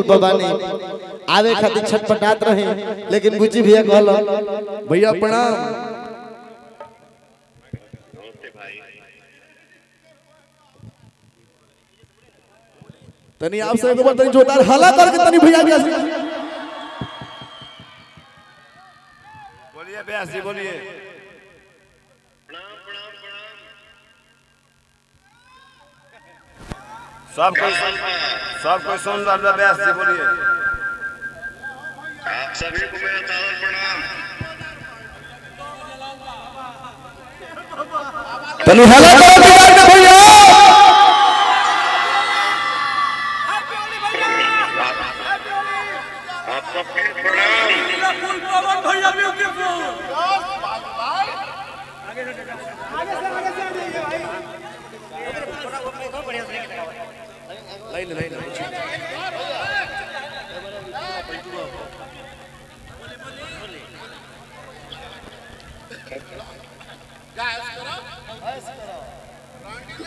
बबानी आवे खातिर छटपटात रहे, लेकिन बुची भैया कहल भैया प्रणाम। तनी आप सब एक बार तनी जोरदार हल्ला करके तनी भैया के बोलिए व्यास जी बोलिए। सब कोई सुन रहा है। व्यास जी बोलिए। आप सभी को मेरा सादर प्रणाम। तनी हल्ला करो भैया। आप सबके प्रणाम।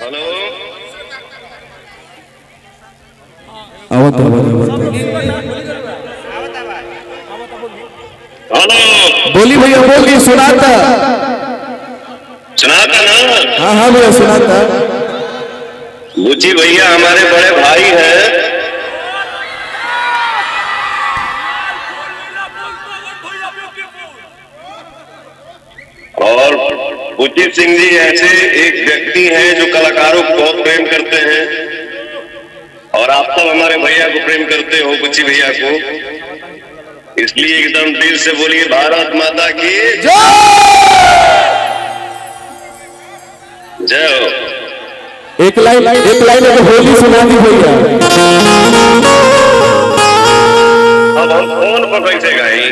हेलो बोली भैया बोली सुनाता ना। हाँ हाँ भैया सुनाता। बुची भैया हमारे बड़े भाई हैं और बुची सिंह जी ऐसे एक व्यक्ति हैं जो कलाकारों को बहुत प्रेम करते हैं और आप सब हमारे भैया को प्रेम करते हो, बुची भैया को, इसलिए एकदम दिल से बोलिए भारत माता की जय हो। एक लाइन होली सुना दी भैया। अब हम फोन पर कैसे गाएं?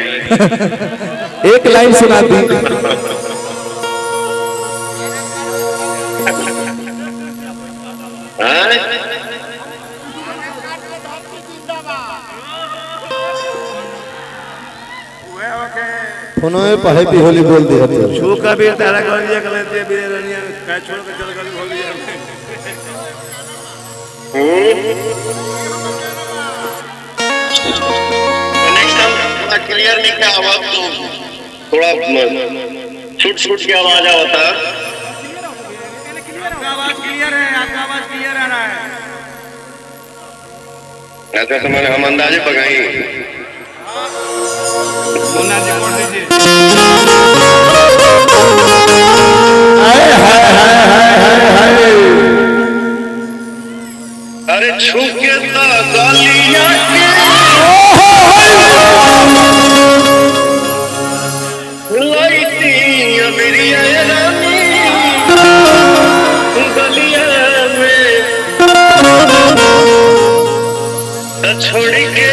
एक लाइन सुना दी। फोनो में पहे भी होली बोल दिया तो छू का भी तारा कर दिया कर लेते बिरे रनिया का छोड़ के चल गली बोल दिया। नेक्स्ट टाइम थोड़ा क्लियर नहीं क्या आवाज, तो थोड़ा छूट की आवाज आता है। आपका आवाज क्लियर है, आपका आवाज क्लियर आ रहा है। ऐसा तो मैंने हम अंदाजे पकाई। अरे छूके तो गलिया के लाइटी अमरिया रानी गलिया में छोड़ के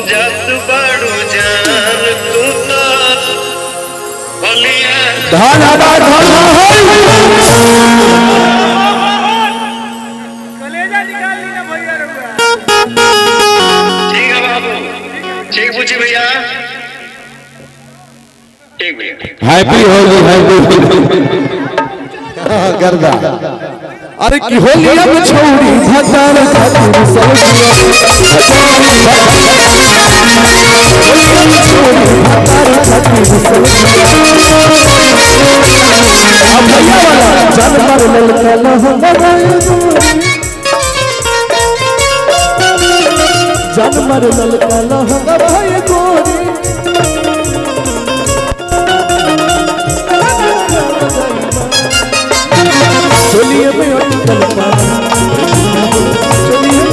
जात बाड़ू जान तू तो गलिया कलेजा निकाल ली ना भैया रुआ। ठीक है बाबू, ठीक पूछी भैया, ठीक भैया। हैप्पी होली हैप्पी गर्दा। अरे की होलिया में छोड़ी भतार खातिर सलगिया होलिया में छोड़ी भतार खातिर सलगिया अब भैया वाला जानवर ललका लहंगा जानवर ललका लहंगा भाई गोरी चलिए मैं अटकल चलिए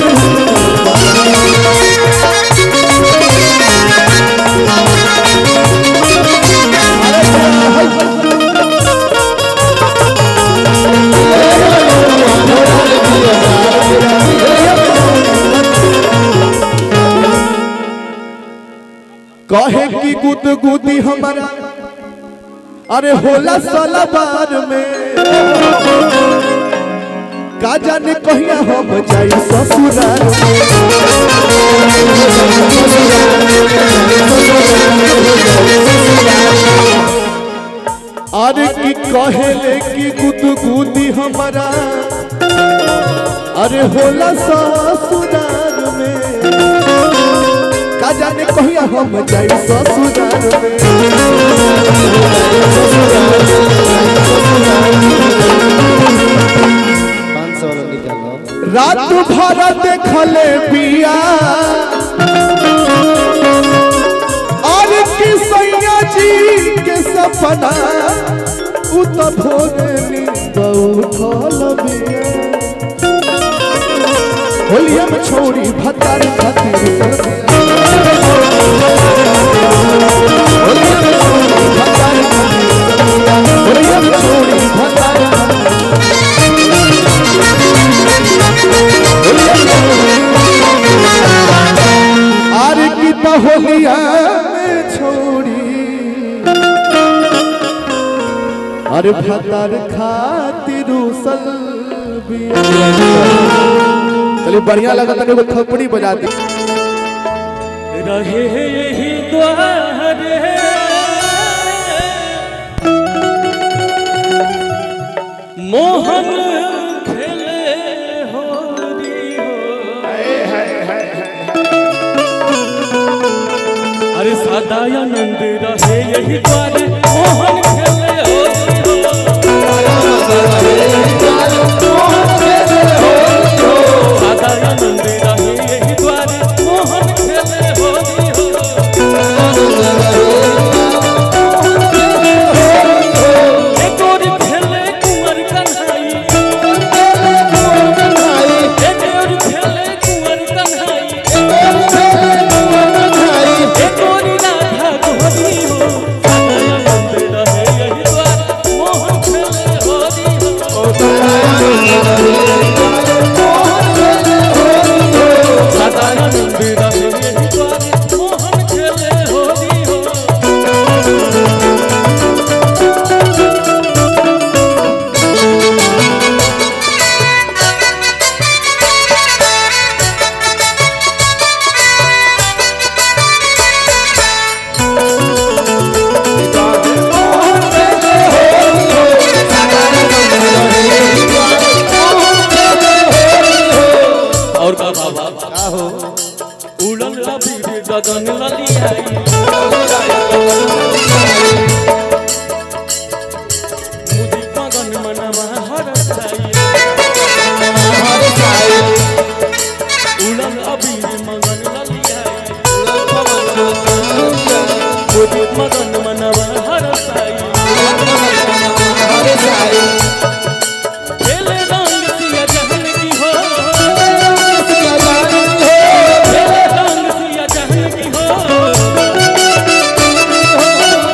कहे की गुदगुदी हमारा अरे होला साला बार में का जाने कहिया हम जाई ससुराल अरे की कहेले की गुदगुदी हमारा अरे होला ससुराल में कहिया हम जाई ससुराल में। रात भर देखले बिया और किसैया जी के सपना उत भोरे नींद उठल बिया। होलिया में छोड़ी भतार खातिर होलिया में छोड़ी भतार होलिया में छोड़ी भतार आर की होलिया में छोड़ी अरे भतार खातिर उसल बिया। चलिए बढ़िया लगा था कि खपड़ी बजा दी रहे यही द्वारे मोहन खेले होरी हो। अरे सदानंद रहे यही द्वारे मोहन खेले होरी हो। सदानंद रहे यही द्वारे मोहन खेले होरी हो। एक और खेले कुंवर कन्हाई, एक और खेले कुंवर कन्हाई, एक और राधा गोरी हो। सदानंद रहे यही द्वारे मोहन खेले होरी हो। सदानंद रहे यही द्वारे मोहन खेले होरी हो। और का बाबा उड़न रबीर गगन ललियाई, मुझी मगन मनवा हरसाई। उड़न रबीर मगन ललियाई, मुझी मगन मनवा हरसाई। खेले रंग सिया जहन की हो, खेले रंग सिया जहन की हो,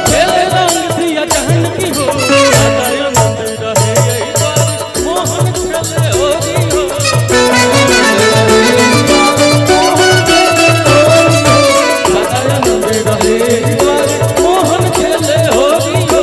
खेले रंग सिया जहन की हो। सदानंद रहे यही द्वारे मोहन खेले होरी हो। सदानंद रहे यही द्वारे मोहन खेले होरी हो।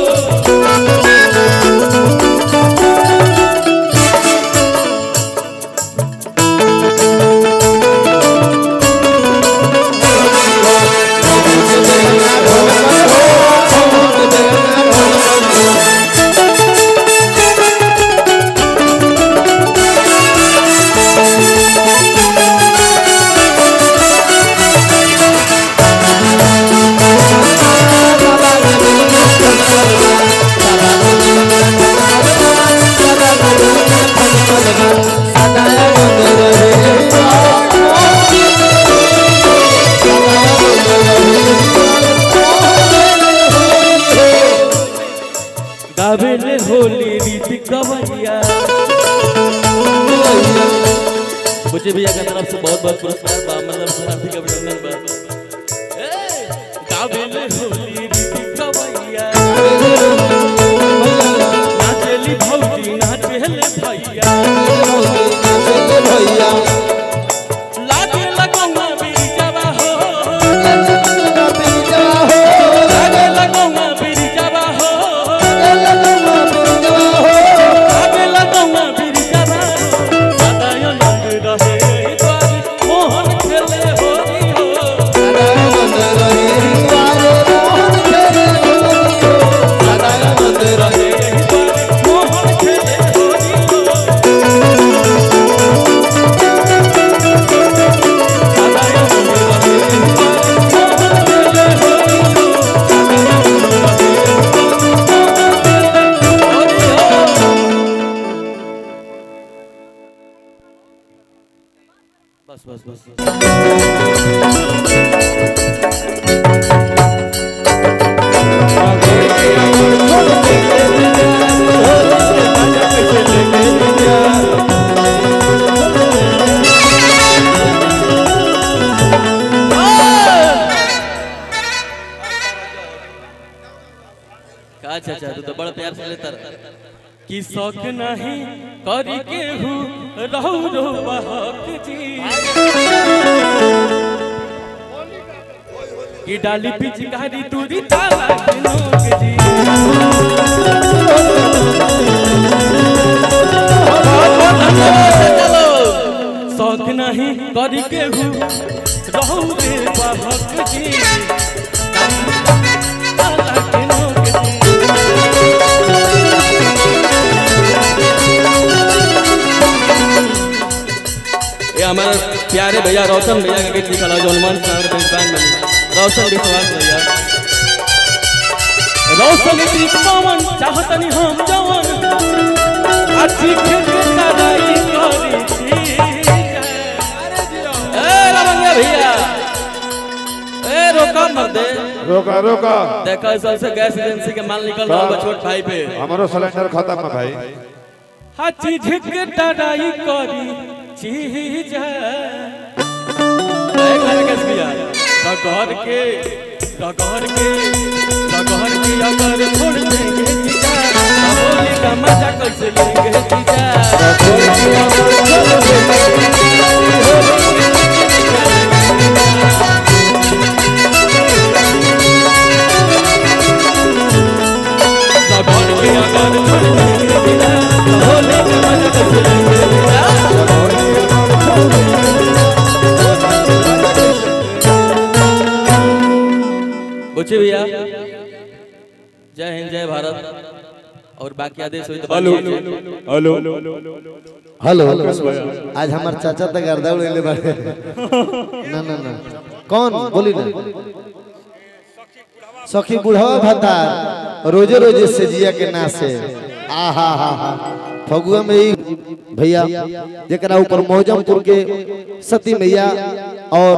गावेले होली रीत गवैया। मुझे भैया की तरफ से बहुत बहुत पुरस्कार बा, मतलब हार्दिक अभिनंदन बा। गावेले होली रीत गवैया, नाचेली भौजी नाचेले भैया। लागे लगौआ बिरिजावा हो, लागे लगौआ बिरिजावा हो, लागे लगौआ बिरिजावा हो। सदानंद रहे यही द्वारे मोहन खेले होरी हो। सदानंद रहे यही द्वारे मोहन खेले होरी हो। सदानंद रहे यही द्वारे मोहन खेले होरी हो। अच्छा अच्छा तू तो बड़ा प्यार से लेता कि शौक नहीं करी के हूँ रहू रो बहक जी कि डाली पिचकारी दूरी ताला के नोक जी शौक नहीं करी के हूँ रहू रे बहक जी हमारे प्यारे भैया रोशन भैया का गीत लिखा जो हनुमान रोशन विश्वास भैया रोशन पवन चाहतनी हम जवन अच्छी भैया रोका मर दे रोका रोका देखा सबसे गैस एजेंसी के माल निकल रहा है छोट भाई पे हमारो सिलेंडर खत्म है भाई हाथी झिक टड़ाई करी चीज घर के अगर छोड़ देंगे होली का मजा कैसे लेंगे बुच्ची भैया जय हिंद जय भारत और बाकी आदेश हुई तो हेलो हेलो हेलो आज हमार चाचा तक गर्दा उड़ेले बारे ना ना ना कौन बोली ना सखी बुढ़वा भाता रोजे रोजे से जिया के ना से आ हा हा हा फगुआ में ही भैया जरा ऊपर मौजमपुर के सती मैया और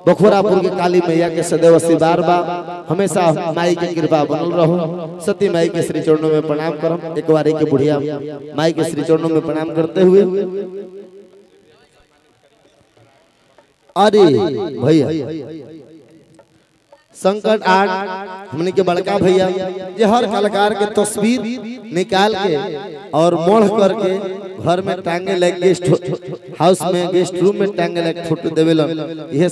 बखोरापुर के काली मैया के सदैव आशीर्वाद बा हमेशा माई के कृपा बनल रहो सती माई के श्री चरणों में प्रणाम करम एक बार के बुढ़िया माई के श्री चरणों में प्रणाम करते हुए अरे भैया संकट आर्ट हमने के बड़का भैया जे हर कलाकार के तस्वीर निकाल के और मोड़ करके घर में टांगे लग गेस्ट हाउस में गेस्ट रूम में टांगे लग फोटो देवेलन यह